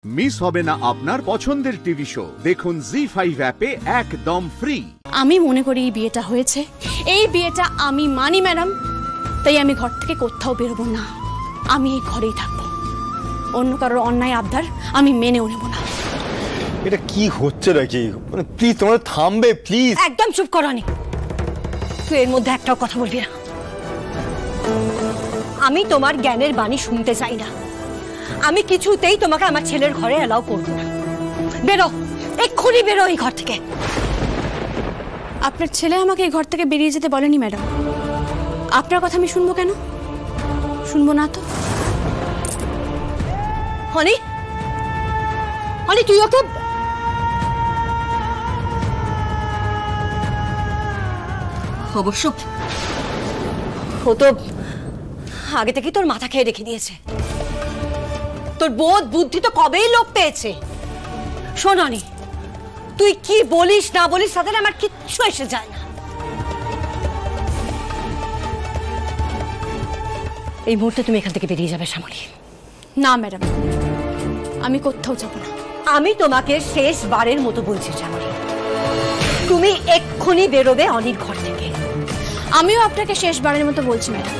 Miss হবে না আপনার পছন্দের টিভি শো। দেখুন জি5 অ্যাপে একদম ফ্রি। আমি মনে করি এই বিয়েটা হয়েছে, এই বিয়েটা আমি মানি ম্যাডাম, তাই আমি ঘর থেকে কোথাও বেরোবো না। আমি এই ঘরেই থাকবো, অন্য কারোর অন্যায় আবদার আমি মেনেও নেব না। এটা কি হচ্ছে নাকি? মানে প্লিজ তোমরা থামবে প্লিজ। একদম চুপ করো নি, তুই এর মধ্যে একটাও কথা বলবি না। আমি তোমার জ্ঞানের বাণী শুনতে চাই না। আমি কিছুতেই তোমাকে আমার ছেলের ঘরে অ্যালাউ করবো না। বেরো, এক্ষুনি বেরো এই ঘর থেকে। আপনার ছেলে আমাকে এই ঘর থেকে বেরিয়ে যেতে বলেনি ম্যাডাম। আপনার কথা আমি শুনবো কেন? শুনবো না তো। হনি, হনি তুই ওকে অবশ্য ও তো আগে থেকে তোর মাথা খেয়ে রেখে দিয়েছে। তোর বোধ বুদ্ধি তো কবেই লোপ পেয়েছে। শোন হনি, তুই কি বলিস না বলিস তাতে আমার কিচ্ছু এসে যায় না। এই মুহূর্তে তুমি এখান থেকে বেরিয়ে যাবে শ্যামলী। না ম্যাডাম, আমি কোথাও যাব না। আমি তোমাকে শেষবারের মতো বলছি শ্যামলী, তুমি এক্ষুনি বেরোবে অনির ঘর থেকে। আমিও আপনাকে শেষবারের মতো বলছি ম্যাডাম,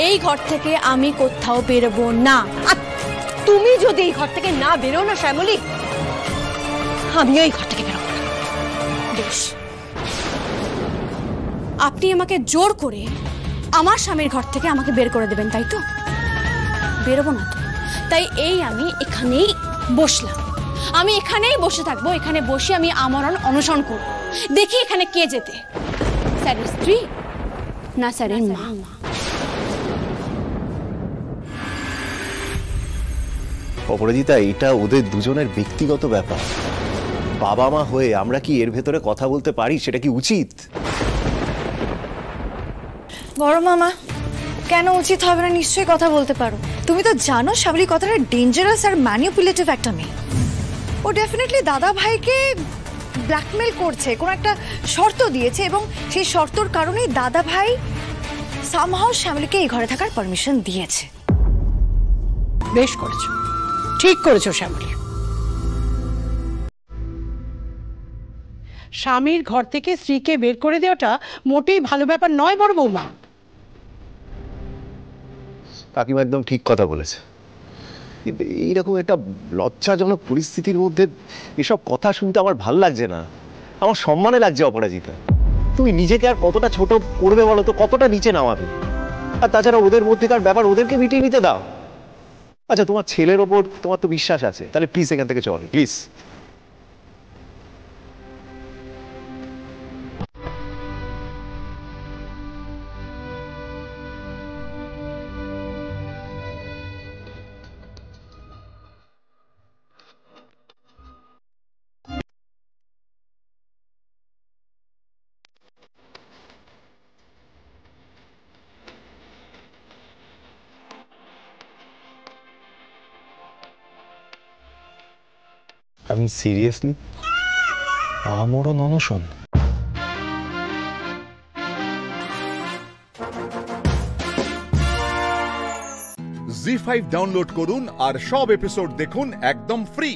এই ঘর থেকে আমি কোথাও বেরোবো না। আর তুমি যদি এই ঘর থেকে না বেরো না শ্যামলী, আমিও এই ঘর থেকে বেরোবো না। বেশ, আপনি আমাকে জোর করে আমার স্বামীর ঘর থেকে আমাকে বের করে দেবেন, তাই তো? বেরোবো না তো, তাই এই আমি এখানেই বসলাম। আমি এখানেই বসে থাকবো, এখানে বসে আমি আমরণ অনশন করবো। দেখি এখানে কে যেতে, স্যারের স্ত্রী না স্যারের মা। অপরাজিতা, এটা ওদের দুজনের ব্যক্তিগত ব্যাপার। বাবা মা হয়ে আমরা কি এর ভেতরে কথা বলতে পারি? সেটা কি উচিত? বড় মামা, কেন উচিত হবে না? নিশ্চয়ই কথা বলতে পারো। তুমি তো জানো শ্যামলী কতটা ডেঞ্জারাস আর ম্যানিপুলেটিভ একটা মেয়ে। ও ডেফিনেটলি দাদা ভাইকে ব্ল্যাকমেল করছে, কোনো একটা শর্ত দিয়েছে, এবং সেই শর্তর কারণেই দাদা ভাই সামহাও শ্যামলীকে এই ঘরে থাকার পারমিশন দিয়েছে। বেশ করেছো, ঠিক করেছো শ্যামলী। স্বামীর ঘর থেকে স্ত্রীকে বের করে দেওয়াটা মোটেই ভালো ব্যাপার নয় বড় বৌমা। কাকিমা একদম ঠিক কথা বলেছে। এইরকম একটা লজ্জাজনক পরিস্থিতির মধ্যে এসব কথা শুনতে আমার ভাল লাগছে না, আমার সম্মানে লাগছে। অপরাজিতা, তুমি নিজেকে আর কতটা ছোট করবে বলো তো, কতটা নিচে নামাবে? আর তাছাড়া ওদের মধ্যেকার ব্যাপার ওদেরকে মিটিয়ে নিতে দাও। আচ্ছা, তোমার ছেলের ওপর তোমার তো বিশ্বাস আছে, তাহলে প্লিজ এখান থেকে চলো প্লিজ। আমি সিরিয়াসলি আমরণ অনশন? জি5 ডাউনলোড করুন আর সব এপিসোড দেখুন একদম ফ্রি।